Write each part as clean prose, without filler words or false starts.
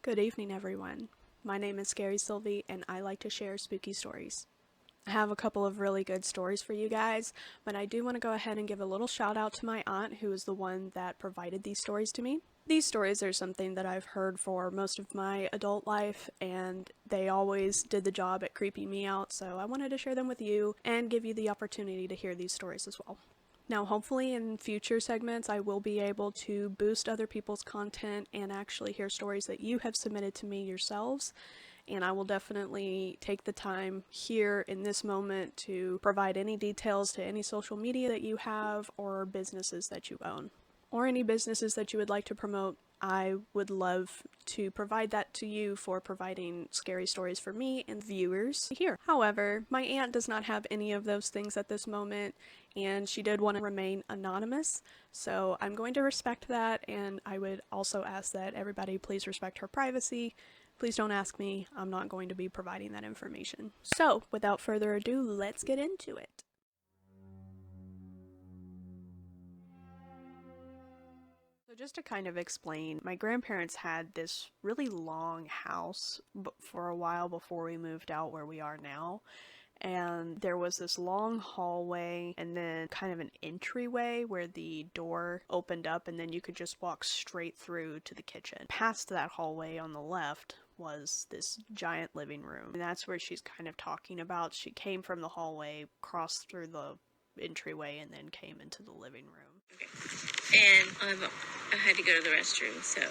Good evening, everyone. My name is Sylvi, and I like to share spooky stories. I have a couple of really good stories for you guys, but I do want to go ahead and give a little shout out to my aunt, who is the one that provided these stories to me. These stories are something that I've heard for most of my adult life, and they always did the job at creeping me out, so I wanted to share them with you and give you the opportunity to hear these stories as well. Now, hopefully in future segments, I will be able to boost other people's content and actually hear stories that you have submitted to me yourselves. And I will definitely take the time here in this moment to provide any details to any social media that you have or businesses that you own, or any businesses that you would like to promote. I would love to provide that to you for providing scary stories for me and viewers here. However, my aunt does not have any of those things at this moment, and she did want to remain anonymous, so I'm going to respect that, and I would also ask that everybody please respect her privacy. Please don't ask me. I'm not going to be providing that information. So, without further ado, let's get into it. So just to kind of explain, my grandparents had this really long house for a while before we moved out where we are now. And there was this long hallway and then kind of an entryway where the door opened up and then you could just walk straight through to the kitchen. Past that hallway on the left was this giant living room. And that's where she's kind of talking about. She came from the hallway, crossed through the entryway, and then came into the living room. Okay. And I had to go to the restroom, so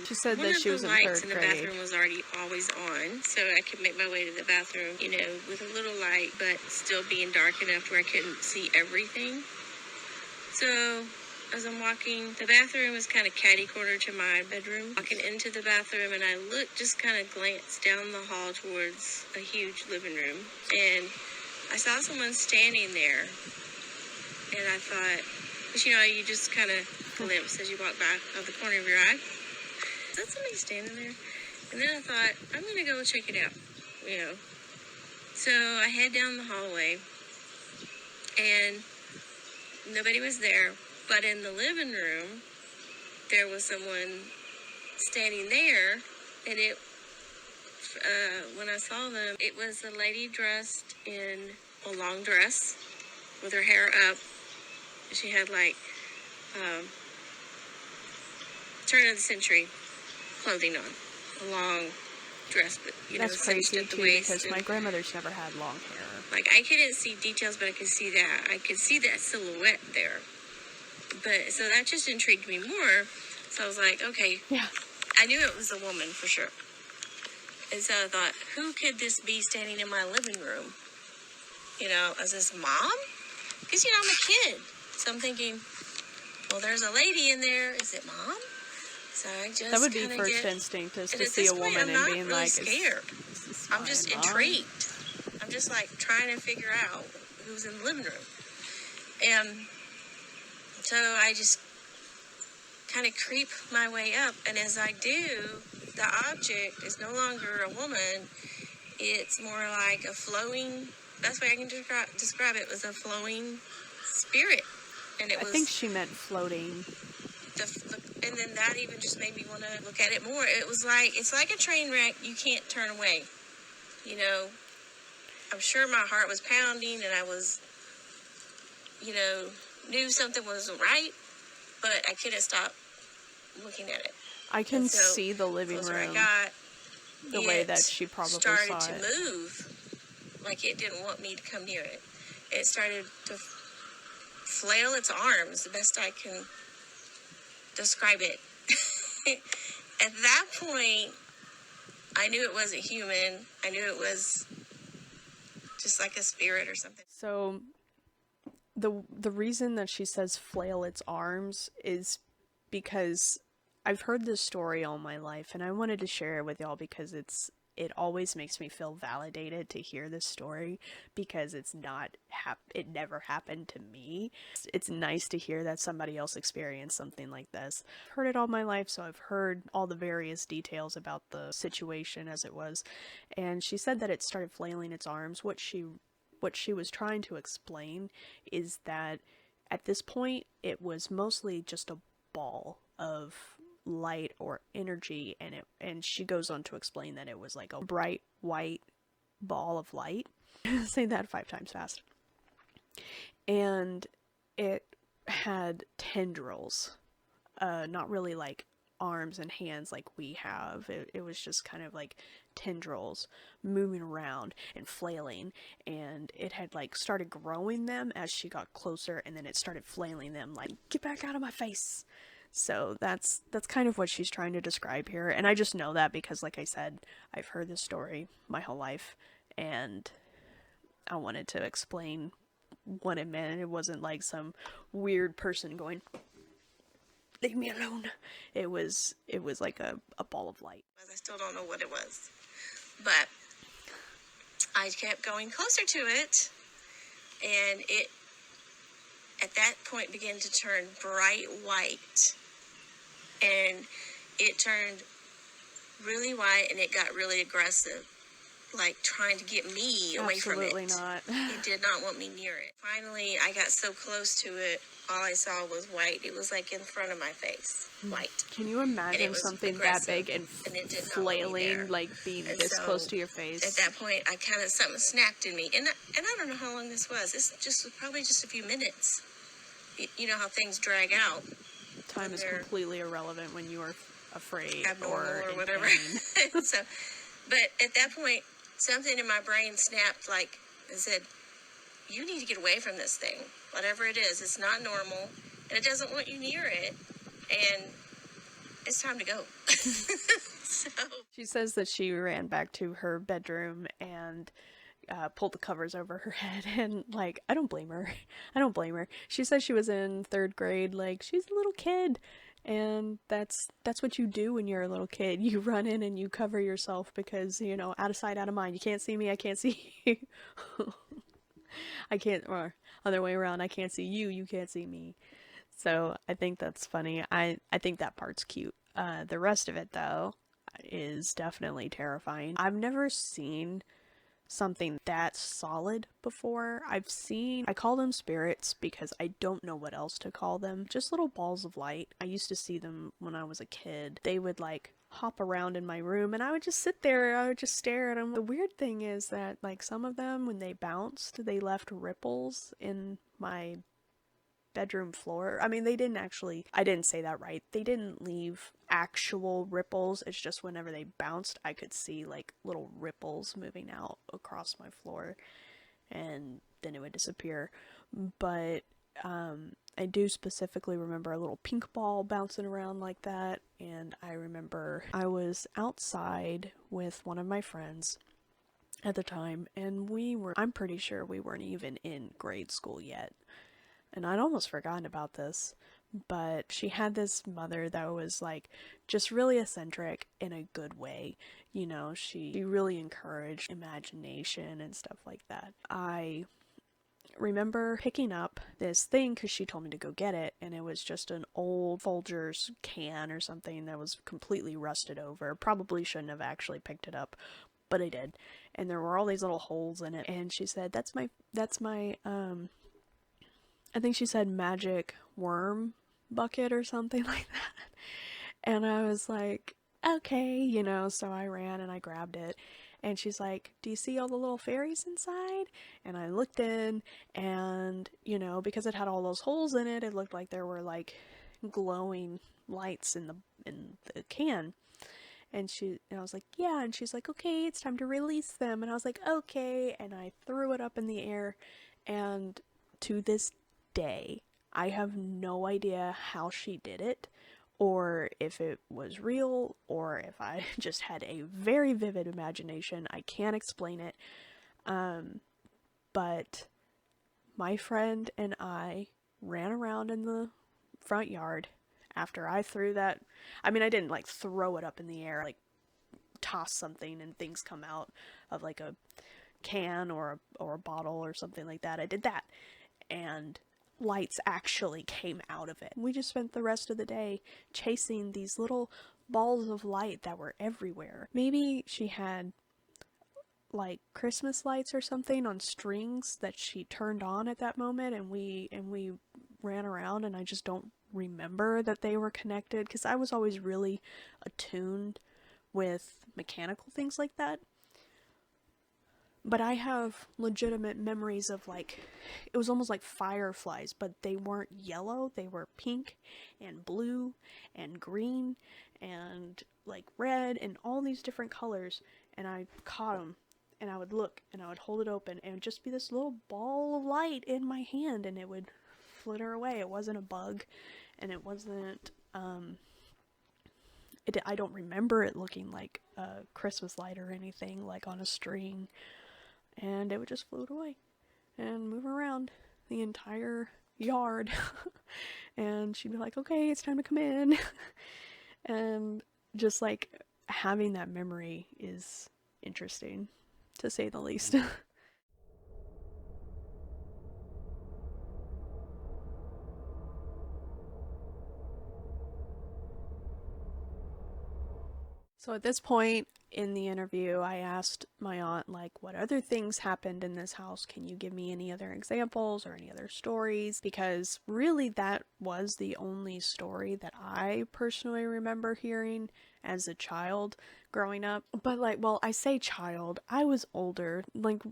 she said that she was in third grade. One of the lights in the bathroom was already always on, so I could make my way to the bathroom, with a little light, but still being dark enough where I couldn't see everything. So as I'm walking, the bathroom was kind of catty-corner to my bedroom. Walking into the bathroom, and I just kind of glanced down the hall towards a huge living room, and I saw someone standing there, and I thought, because, you just kind of glimpse as you walk by of the corner of your eye. Is that somebody standing there? And then I thought, I'm going to go check it out, So I head down the hallway, and nobody was there. But in the living room, there was someone standing there, and when I saw them, it was a lady dressed in a long dress with her hair up. She had turn of the century clothing on, a long dress, but that's crazy too, because my grandmother's never had long hair. I couldn't see details, but I could see that. I could see that silhouette there. But so that just intrigued me more. So I was like, okay, yeah, I knew it was a woman for sure. And so I thought, who could this be standing in my living room? Is this mom? Because I'm a kid, so I'm thinking, well, there's a lady in there. Is it mom? So I just that would be first instinct, is to see a woman and being really scared. I'm just intrigued. I'm just trying to figure out who's in the living room. And so I just kind of creep my way up, and as I do, the object is no longer a woman. It's more like a flowing, best way I can describe it was a flowing spirit. And I think she meant floating. And then that even just made me want to look at it more. It's like a train wreck you can't turn away. I'm sure my heart was pounding, and I was, knew something wasn't right, but I couldn't stop looking at it. I can see the living room. The way that she probably started saw it. to move, like it didn't want me to come near it. It started to flail its arms, the best I can describe it. At that point, I knew it wasn't human. I knew it was just like a spirit or something. So the reason that she says flail its arms is because I've heard this story all my life, and I wanted to share it with y'all because it always makes me feel validated to hear this story, because it never happened to me. It's nice to hear that somebody else experienced something like this. I've heard it all my life, so I've heard all the various details about the situation as it was. And she said that it started flailing its arms. What she was trying to explain is that at this point it was mostly just a ball of light or energy, and she goes on to explain that it was like a bright white ball of light. Say that 5 times fast. And it had tendrils, not really like arms and hands like we have. It was just kind of like tendrils moving around and flailing, and it had like started growing them as she got closer, and then it started flailing them like, get back out of my face. So that's kind of what she's trying to describe here, and I just know that because, like I said, I've heard this story my whole life, and I wanted to explain what it meant. It wasn't like some weird person going, leave me alone. It was like a ball of light. I still don't know what it was, but I kept going closer to it, and it at that point began to turn bright white, and it turned really white, and it got really aggressive, like trying to get me away from it. Absolutely not. It did not want me near it. Finally, I got so close to it, all I saw was white. It was like in front of my face, white. Can you imagine something that big and flailing, like being and this so, close to your face? At that point, I kind of, something snapped in me. And I don't know how long this was. This just was probably just a few minutes. You know how things drag out. Time is completely irrelevant when you are afraid or whatever. Pain. So, but at that point, something in my brain snapped, like, and said, you need to get away from this thing. Whatever it is, it's not normal, and it doesn't want you near it, and it's time to go. So She says that she ran back to her bedroom and pulled the covers over her head, and like, I don't blame her. I don't blame her. She says she was in 3rd grade, like, she's a little kid, and that's what you do when you're a little kid. You run in and you cover yourself because, you know, out of sight, out of mind. You can't see me, I can't see you. I can't, or other way around, I can't see you, you can't see me. So I think that's funny. I think that part's cute. The rest of it, though, is definitely terrifying. I've never seen something that solid before. I call them spirits because I don't know what else to call them. Just little balls of light. I used to see them when I was a kid. They would like hop around in my room, and I would just sit there, I would just stare at them. The weird thing is that like some of them, when they bounced, they left ripples in my bedroom floor. I mean, I didn't say that right. They didn't leave actual ripples. It's just whenever they bounced, I could see like little ripples moving out across my floor, and then it would disappear. But I do specifically remember a little pink ball bouncing around like that, and I remember I was outside with one of my friends at the time, and I'm pretty sure we weren't even in grade school yet. And I'd almost forgotten about this, but she had this mother that was like just really eccentric in a good way. You know, she really encouraged imagination and stuff like that. I remember picking up this thing because she told me to go get it, and it was just an old Folgers can or something that was completely rusted over. Probably shouldn't have actually picked it up, but I did. And there were all these little holes in it, and she said, that's my I think she said magic worm bucket or something like that. And I was like, okay, you know, so I ran and I grabbed it. And she's like, do you see all the little fairies inside? And I looked in, and, you know, because it had all those holes in it, it looked like there were like glowing lights in the can. And I was like, yeah. And she's like, okay, it's time to release them. And I was like, okay. And I threw it up in the air, and to this day, I have no idea how she did it, or if it was real, or if I just had a very vivid imagination. I can't explain it. But my friend and I ran around in the front yard after I threw that. I mean, I didn't like throw it up in the air, like toss something and things come out of like a can or a bottle or something like that. I did that, and lights actually came out of it. We just spent the rest of the day chasing these little balls of light that were everywhere. Maybe she had like Christmas lights or something on strings that she turned on at that moment, and we ran around, and I just don't remember that they were connected, because I was always really attuned with mechanical things like that. But I have legitimate memories of, like, it was almost like fireflies, but they weren't yellow, they were pink and blue and green and like red and all these different colors. And I caught them, and I would look and I would hold it open, and it would just be this little ball of light in my hand, and it would flitter away. It wasn't a bug, and it wasn't, I don't remember it looking like a Christmas light or anything, like on a string. And it would just float away and move around the entire yard. And she'd be like, okay, it's time to come in. And just like having that memory is interesting, to say the least. So at this point in the interview, I asked my aunt, like, what other things happened in this house? Can you give me any other examples or any other stories? Because really that was the only story that I personally remember hearing as a child growing up. But like, well, I say child, I was older. Like,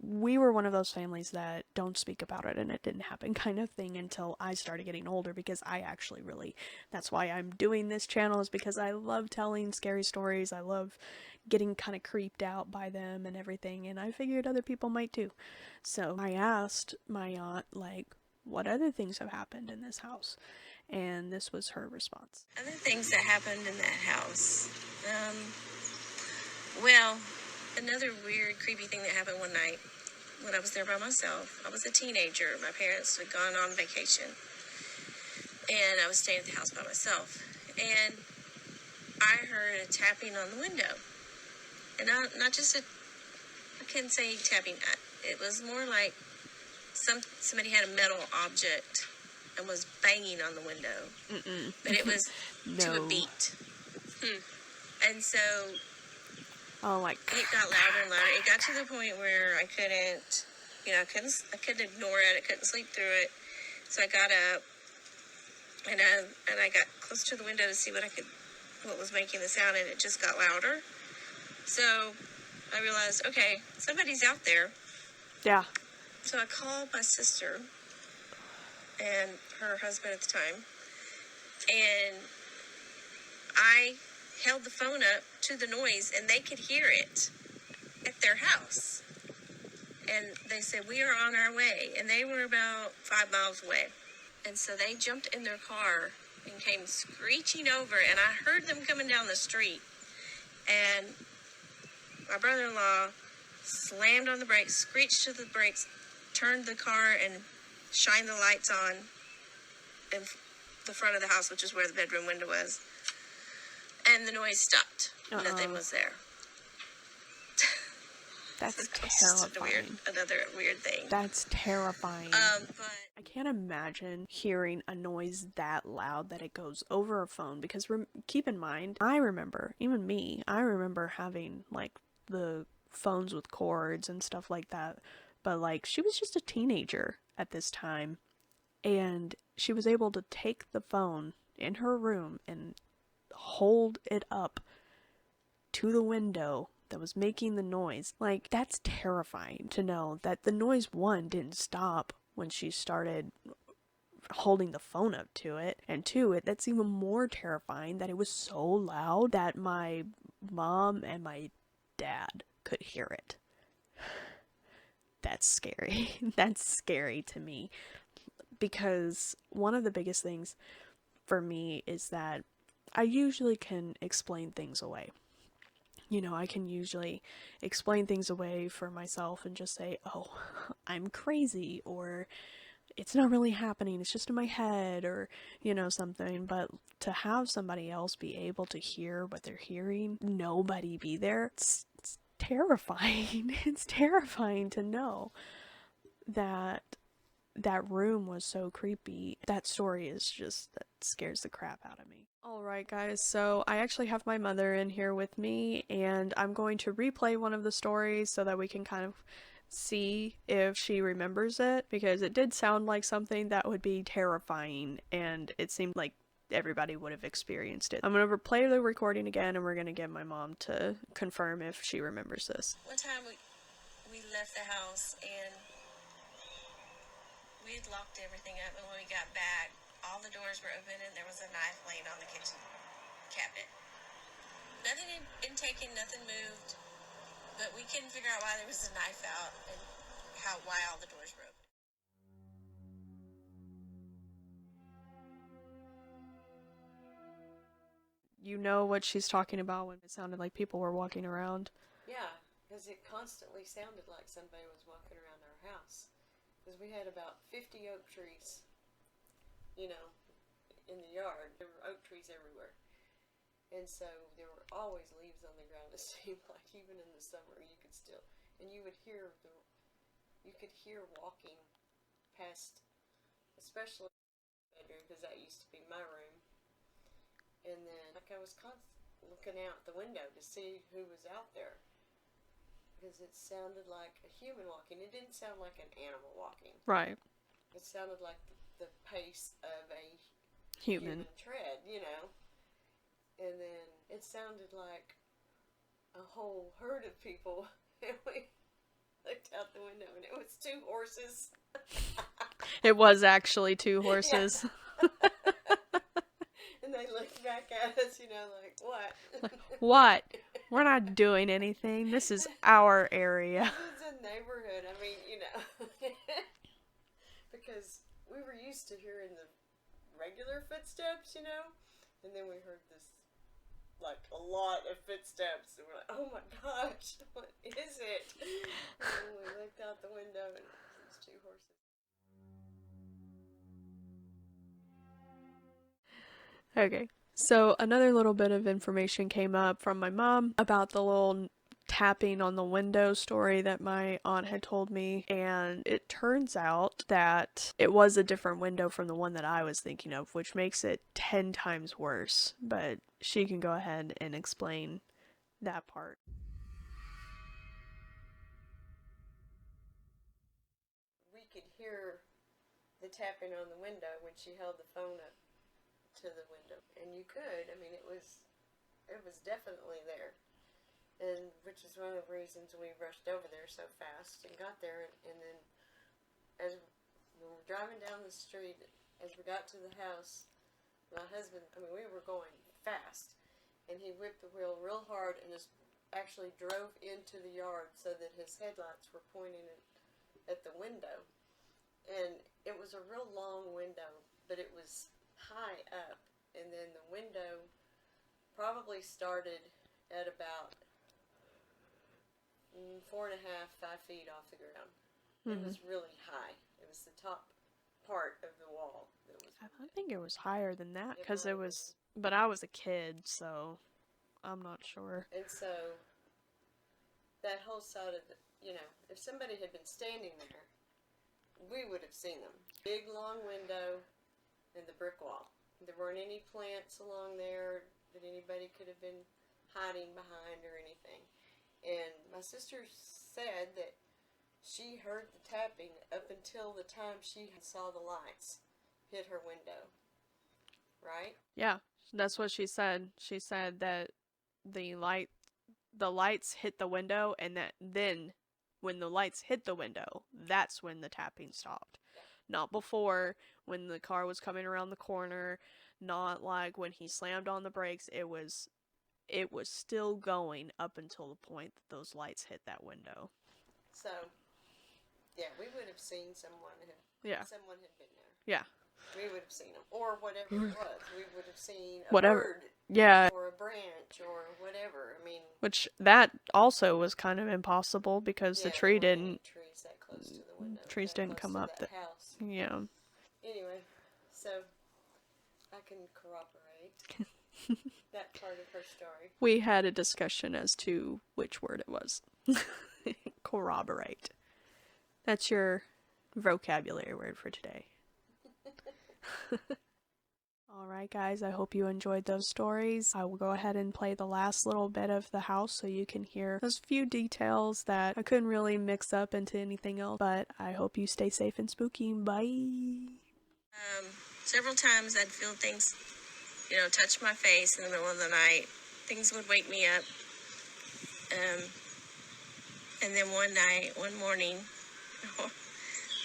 we were one of those families that don't speak about it and it didn't happen kind of thing until I started getting older, because I actually really, that's why I'm doing this channel, is because I love telling scary stories. I love getting kind of creeped out by them and everything, and I figured other people might too. So I asked my aunt, like, what other things have happened in this house? And this was her response. Other things that happened in that house. Well, another weird, creepy thing that happened one night when I was there by myself. I was a teenager. My parents had gone on vacation, and I was staying at the house by myself. And I heard a tapping on the window. And not just I can't say tapping. It was more like somebody had a metal object and was banging on the window. Mm-mm. But it was to No. a beat. And so Oh my it got louder and louder. It got to the point where I couldn't ignore it. I couldn't sleep through it. So I got up and I got close to the window to see what was making the sound, and it just got louder. So I realized, okay, somebody's out there. Yeah. So I called my sister and her husband at the time, and I held the phone up to the noise, and they could hear it at their house. And they said, we are on our way. And they were about 5 miles away. And so they jumped in their car and came screeching over, and I heard them coming down the street. And my brother-in-law slammed on the brakes, screeched to the brakes, turned the car, and shined the lights on in the front of the house, which is where the bedroom window was. And the noise stopped. Nothing was there. That's just terrifying. another weird thing. That's terrifying. But I can't imagine hearing a noise that loud that it goes over a phone, because keep in mind, I remember having like the phones with cords and stuff like that, but like she was just a teenager at this time, and she was able to take the phone in her room and hold it up to the window that was making the noise. Like, that's terrifying to know that the noise, one, didn't stop when she started holding the phone up to it, and two, that's even more terrifying that it was so loud that my mom and my dad could hear it. That's scary. That's scary to me, because one of the biggest things for me is that I usually can explain things away. You know, I can usually explain things away for myself and just say, oh, I'm crazy, or it's not really happening, it's just in my head, or, you know, something. But to have somebody else be able to hear what they're hearing, nobody be there, it's terrifying. It's terrifying to know that that room was so creepy. That story is just, that scares the crap out of me. Alright guys, so I actually have my mother in here with me, and I'm going to replay one of the stories so that we can kind of see if she remembers it, because it did sound like something that would be terrifying, and it seemed like everybody would have experienced it. I'm gonna play the recording again, and we're gonna get my mom to confirm if she remembers this. One time we left the house and we had locked everything up, and when we got back, all the doors were open and there was a knife laying on the kitchen cabinet. Nothing had been taken, nothing moved, but we couldn't figure out why there was a knife out and why all the doors were open. You know what she's talking about when it sounded like people were walking around. Yeah, because it constantly sounded like somebody was walking around our house. Because we had about 50 oak trees, in the yard. There were oak trees everywhere. And so there were always leaves on the ground. It seemed like even in the summer you could still, and you could hear walking past, especially the bedroom, because that used to be my room. And then I was constantly looking out the window to see who was out there, because it sounded like a human walking. It didn't sound like an animal walking. Right. It sounded like the pace of a Human tread, And then it sounded like a whole herd of people. And we looked out the window, and it was 2 horses. It was actually 2 horses. Yeah. And they looked back at us, like, what? What? We're not doing anything. This is our area. This is a neighborhood. I mean, because we were used to hearing the regular footsteps, and then we heard this, like, a lot of footsteps, and we're like, oh my gosh, what is it? And we looked out the window, and it was 2 horses. Okay, so another little bit of information came up from my mom about the little tapping on the window story that my aunt had told me, and it turns out that it was a different window from the one that I was thinking of, which makes it 10 times worse, but she can go ahead and explain that part. We could hear the tapping on the window when she held the phone up to the window, and you could. I mean, it was definitely there, and which is one of the reasons we rushed over there so fast and got there. And then as we were driving down the street, as we got to the house, my husband, we were going fast, and he whipped the wheel real hard and just actually drove into the yard so that his headlights were pointing at the window. And it was a real long window, but it was high up, and then the window probably started at about 4.5, 5 feet off the ground. It was really high. It was the top part of the wall that was. I think it was higher than that, because it was, but I was a kid, so I'm not sure. And so that whole side of the, if somebody had been standing there, we would have seen them. Big long window and the brick wall. There weren't any plants along there that anybody could have been hiding behind or anything. And my sister said that she heard the tapping up until the time she saw the lights hit her window. Right? Yeah, that's what she said. She said that the lights hit the window, and that then when the lights hit the window, that's when the tapping stopped. Not before, when the car was coming around the corner, not like when he slammed on the brakes. It was still going up until the point that those lights hit that window. So, yeah, we would have seen someone someone had been there. Yeah. We would have seen them, or whatever it was. We would have seen a Whatever. bird, Yeah. or a branch, or whatever. I mean, Which that also was kind of impossible, because the tree there weren't didn't. any trees that close to the window. Trees that didn't close come to up. that house. Yeah. Anyway, so I can corroborate that part of her story. We had a discussion as to which word it was. Corroborate. That's your vocabulary word for today. Alright guys, I hope you enjoyed those stories. I will go ahead and play the last little bit of the house so you can hear those few details that I couldn't really mix up into anything else, but I hope you stay safe and spooky. Bye! Several times I'd feel things, touch my face in the middle of the night. Things would wake me up. And then one morning,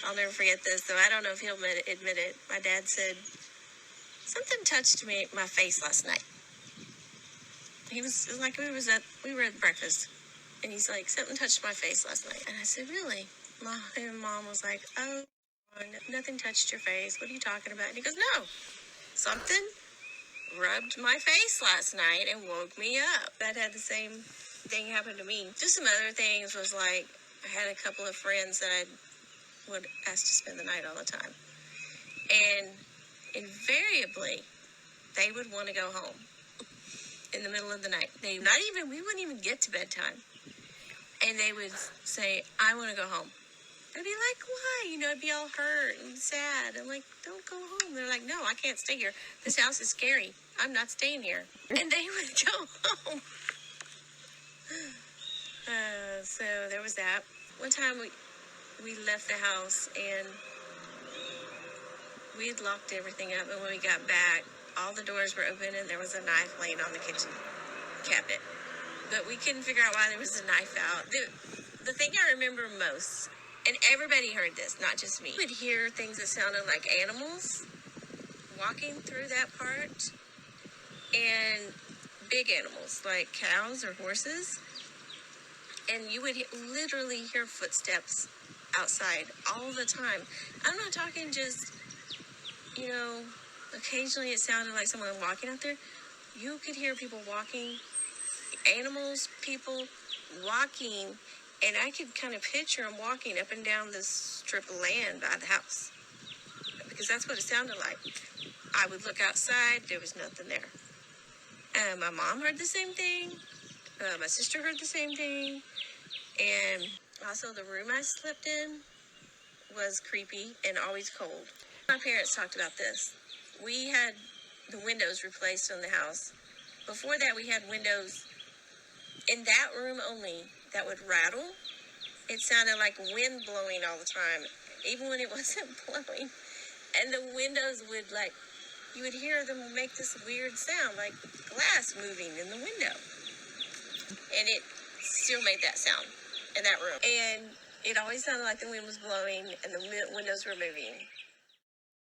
I'll never forget this, though I don't know if he'll admit it. My dad said, something touched my face last night. It was like we were at breakfast, and he's like, something touched my face last night. And I said, really? And Mom was like, oh, nothing touched your face. What are you talking about? And he goes, no, something rubbed my face last night and woke me up. That had the same thing happen to me. Just some other things was like, I had a couple of friends that I would ask to spend the night all the time. And invariably, they would want to go home in the middle of the night. We wouldn't even get to bedtime. And they would say, I want to go home. I'd be like, why? I'd be all hurt and sad. I'm like, don't go home. They're like, no, I can't stay here. This house is scary. I'm not staying here. And they would go home. So there was that. One time we left the house and we had locked everything up. And when we got back, all the doors were open and there was a knife laying on the kitchen cabinet. But we couldn't figure out why there was a knife out. The thing I remember most, and everybody heard this, not just me, we would hear things that sounded like animals walking through that part, and big animals like cows or horses. And you would literally hear footsteps outside all the time. I'm not talking just, occasionally it sounded like someone walking out there. You could hear people walking, animals, people walking, and I could kind of picture them walking up and down this strip of land by the house, because that's what it sounded like. I would look outside, there was nothing there. My mom heard the same thing. My sister heard the same thing. And also the room I slept in was creepy and always cold. My parents talked about this. We had the windows replaced on the house. Before that, we had windows in that room only that would rattle. It sounded like wind blowing all the time, even when it wasn't blowing. And the windows would you would hear them make this weird sound, like glass moving in the window. And it still made that sound in that room. And it always sounded like the wind was blowing and the windows were moving.